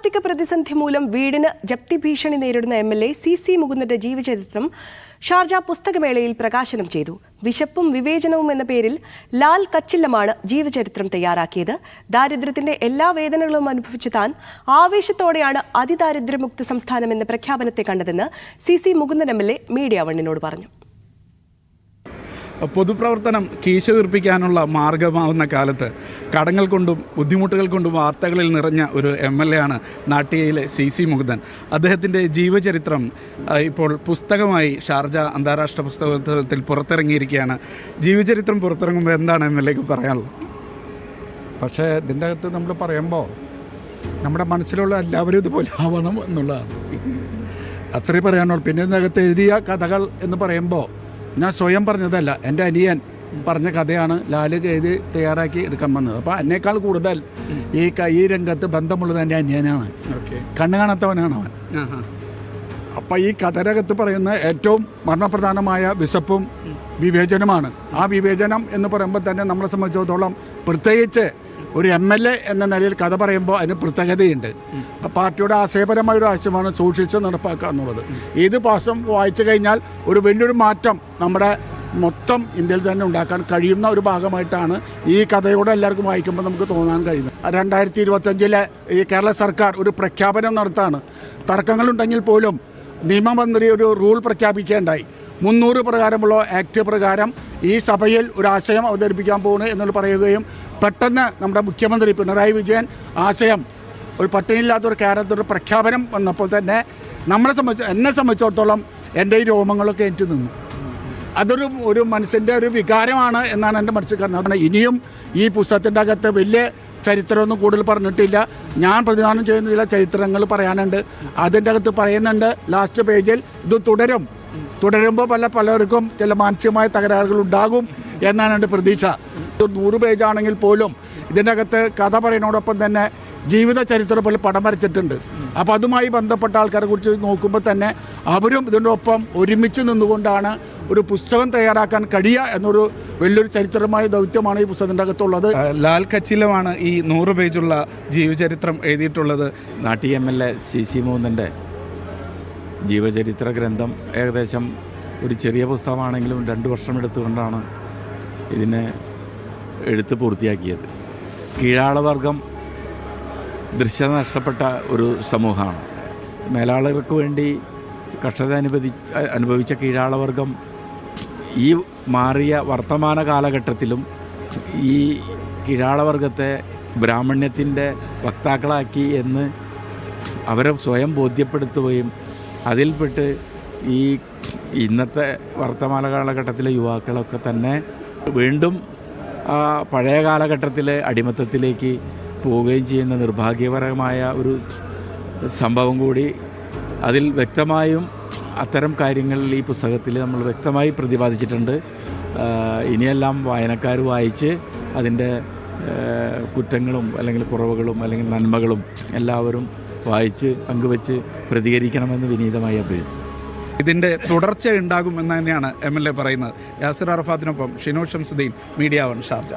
സാമ്പത്തിക പ്രതിസന്ധി മൂലം വീടിന് ജപ്തി ഭീഷണി നേരിടുന്ന MLA CC മുകുന്ദന്റെ ജീവചരിത്രം ഷാർജ പുസ്തകമേളയിൽ പ്രകാശനം ചെയ്തു. വിശപ്പും വിവേചനവും എന്ന പേരിൽ ലാൽ കച്ചില്ലമാണ് ജീവചരിത്രം തയ്യാറാക്കിയത്. ദാരിദ്ര്യത്തിന്റെ എല്ലാ വേദനകളും അനുഭവിച്ച താൻ ആവേശത്തോടെയാണ് അതിദാരിദ്ര്യമുക്ത സംസ്ഥാനം എന്ന പ്രഖ്യാപനത്തെ കണ്ടതെന്ന് CC മുകുന്ദൻ MLA മീഡിയ വണ്ണിനോട് പറഞ്ഞു. പൊതുപ്രവർത്തനം കീശ വീർപ്പിക്കാനുള്ള മാർഗമാവുന്ന കാലത്ത് കടങ്ങൾ കൊണ്ടും ബുദ്ധിമുട്ടുകൾ കൊണ്ടും വാർത്തകളിൽ നിറഞ്ഞ ഒരു MLA ആണ് നാട്ടികയിലെ CC മുകുന്ദൻ. അദ്ദേഹത്തിൻ്റെ ജീവചരിത്രം ഇപ്പോൾ പുസ്തകമായി ഷാർജ അന്താരാഷ്ട്ര പുസ്തകോത്സവത്തിൽ പുറത്തിറങ്ങിയിരിക്കുകയാണ്. ജീവചരിത്രം പുറത്തിറങ്ങുമ്പോൾ എന്താണ് MLAക്ക് പറയാനുള്ളത്? പക്ഷേ ഇതിൻ്റെ അകത്ത് നമ്മൾ പറയുമ്പോൾ നമ്മുടെ മനസ്സിലുള്ള എല്ലാവരും ഇതുപോലെ ആവണം എന്നുള്ളതാണ്. അത്രേ പറയാനുള്ളൂ. പിന്നെ ഇതിനകത്ത് എഴുതിയ കഥകൾ എന്ന് പറയുമ്പോൾ ഞാൻ സ്വയം പറഞ്ഞതല്ല, എൻ്റെ അനിയൻ പറഞ്ഞ കഥയാണ് ലാല് എഴുതി തയ്യാറാക്കി എടുക്കാൻ വന്നത്. അപ്പോൾ എന്നേക്കാൾ കൂടുതൽ ഈ രംഗത്ത് ബന്ധമുള്ളത് എൻ്റെ അനിയനാണ്. കണ്ണു കാണാത്തവനാണ് അവൻ. അപ്പോൾ ഈ കഥരകത്ത് പറയുന്ന ഏറ്റവും മരണപ്രധാനമായ വിശപ്പും വിവേചനമാണ്. ആ വിവേചനം എന്ന് പറയുമ്പോൾ തന്നെ നമ്മളെ സംബന്ധിച്ചിടത്തോളം പ്രത്യേകിച്ച് ഒരു MLA എന്ന നിലയിൽ കഥ പറയുമ്പോൾ അതിന് പ്രത്യേകതയുണ്ട്. പാർട്ടിയുടെ ആശയപരമായൊരു ആശയമാണ് സോഷ്യലിസം നടപ്പാക്കുക എന്നുള്ളത്. ഏത് പാസം വായിച്ചു കഴിഞ്ഞാൽ ഒരു വലിയൊരു മാറ്റം നമ്മുടെ മൊത്തം ഇന്ത്യയിൽ തന്നെ ഉണ്ടാക്കാൻ കഴിയുന്ന ഒരു ഭാഗമായിട്ടാണ് ഈ കഥയോടെ എല്ലാവർക്കും വായിക്കുമ്പോൾ നമുക്ക് തോന്നാൻ കഴിയുന്നത്. 2025 ഈ കേരള സർക്കാർ ഒരു പ്രഖ്യാപനം നടത്താണ്. തർക്കങ്ങളുണ്ടെങ്കിൽ പോലും നിയമമന്ത്രി ഒരു റൂൾ പ്രഖ്യാപിക്കുകയുണ്ടായി. 300 പ്രകാരമുള്ള ആക്ട് പ്രകാരം ഈ സഭയിൽ ഒരു ആശയം അവതരിപ്പിക്കാൻ പോകുന്നു എന്നുള്ള പറയുകയും പെട്ടെന്ന് നമ്മുടെ മുഖ്യമന്ത്രി പിണറായി വിജയൻ ആശയം ഒരു പട്ടിണിയില്ലാത്തൊരു കേരളത്തിലൊരു പ്രഖ്യാപനം വന്നപ്പോൾ തന്നെ എന്നെ സംബന്ധിച്ചിടത്തോളം എൻ്റെ ഈ രോമങ്ങളൊക്കെ ഏറ്റു നിന്നു. അതൊരു മനസ്സിൻ്റെ ഒരു വികാരമാണ് എന്നാണ് എൻ്റെ മനസ്സിൽ കാണുന്നത്. ഇനിയും ഈ പുസ്തകത്തിൻ്റെ അകത്ത് വലിയ ചരിത്രമൊന്നും കൂടുതൽ പറഞ്ഞിട്ടില്ല. ഞാൻ പ്രതിദാനം ചെയ്യുന്ന ചില ചരിത്രങ്ങൾ പറയാനുണ്ട്. അതിൻ്റെ അകത്ത് പറയുന്നുണ്ട് ലാസ്റ്റ് പേജിൽ ഇത് തുടരുമ്പോൾ പലർക്കും ചില മാനസികമായ തകരാറുകൾ ഉണ്ടാകും എന്നാണ് എൻ്റെ പ്രതീക്ഷ. 100 പേജാണെങ്കിൽ പോലും ഇതിൻ്റെ അകത്ത് കഥ പറയുന്നതോടൊപ്പം തന്നെ ജീവിത ചരിത്രം പോലെ പടം വരച്ചിട്ടുണ്ട്. അപ്പോൾ അതുമായി ബന്ധപ്പെട്ട ആൾക്കാരെ കുറിച്ച് നോക്കുമ്പോൾ തന്നെ അവരും ഇതിൻ്റെ ഒപ്പം ഒരുമിച്ച് നിന്നുകൊണ്ടാണ് ഒരു പുസ്തകം തയ്യാറാക്കാൻ കഴിയുക എന്നൊരു വലിയൊരു ചരിത്രമായ ദൗത്യമാണ് ഈ പുസ്തകത്തിൻ്റെ അകത്തുള്ളത്. ലാൽ കച്ചില്ലമാണ് ഈ 100 പേജുള്ള ജീവചരിത്രം എഴുതിയിട്ടുള്ളത്. നാട്ടിക MLA CC മുകുന്ദൻ്റെ ജീവചരിത്ര ഗ്രന്ഥം ഏകദേശം ഒരു ചെറിയ പുസ്തകമാണെങ്കിലും 2 വർഷം എടുത്തുകൊണ്ടാണ് ഇതിനെ എഴുത്ത് പൂർത്തിയാക്കിയത്. കീഴാളവർഗം ദൃശ്യത നഷ്ടപ്പെട്ട ഒരു സമൂഹമാണ്. മേലാളർക്ക് വേണ്ടി കഷ്ടത അനുഭവിച്ച കീഴാളവർഗം ഈ മാറിയ വർത്തമാന കാലഘട്ടത്തിലും ഈ കീഴാളവർഗത്തെ ബ്രാഹ്മണ്യത്തിൻ്റെ വക്താക്കളാക്കി എന്ന് അവരെ സ്വയം ബോധ്യപ്പെടുത്തുകയും അതിൽപ്പെട്ട് ഈ ഇന്നത്തെ വർത്തമാന കാലഘട്ടത്തിലെ യുവാക്കളൊക്കെ തന്നെ വീണ്ടും പഴയ കാലഘട്ടത്തിലെ അടിമത്തത്തിലേക്ക് പോവുകയും ചെയ്യുന്ന നിർഭാഗ്യപരമായ ഒരു സംഭവം കൂടി അതിൽ വ്യക്തമായും അത്തരം കാര്യങ്ങളിൽ ഈ പുസ്തകത്തിൽ നമ്മൾ വ്യക്തമായി പ്രതിപാദിച്ചിട്ടുണ്ട്. ഇനിയെല്ലാം വായനക്കാർ വായിച്ച് അതിൻ്റെ കുറ്റങ്ങളും അല്ലെങ്കിൽ കുറവുകളും അല്ലെങ്കിൽ നന്മകളും എല്ലാവരും വായിച്ച് പങ്കുവെച്ച് പ്രതികരിക്കണമെന്ന് വിനീതമായി അഭ്യർത്ഥിക്കുന്നു. ഇതിൻ്റെ തുടർച്ച ഉണ്ടാകും എന്ന് തന്നെയാണ് MLA പറയുന്നത്. യാസിർ അറഫാത്തിനൊപ്പം Shino Shamsuddeen, media one, Sharjah.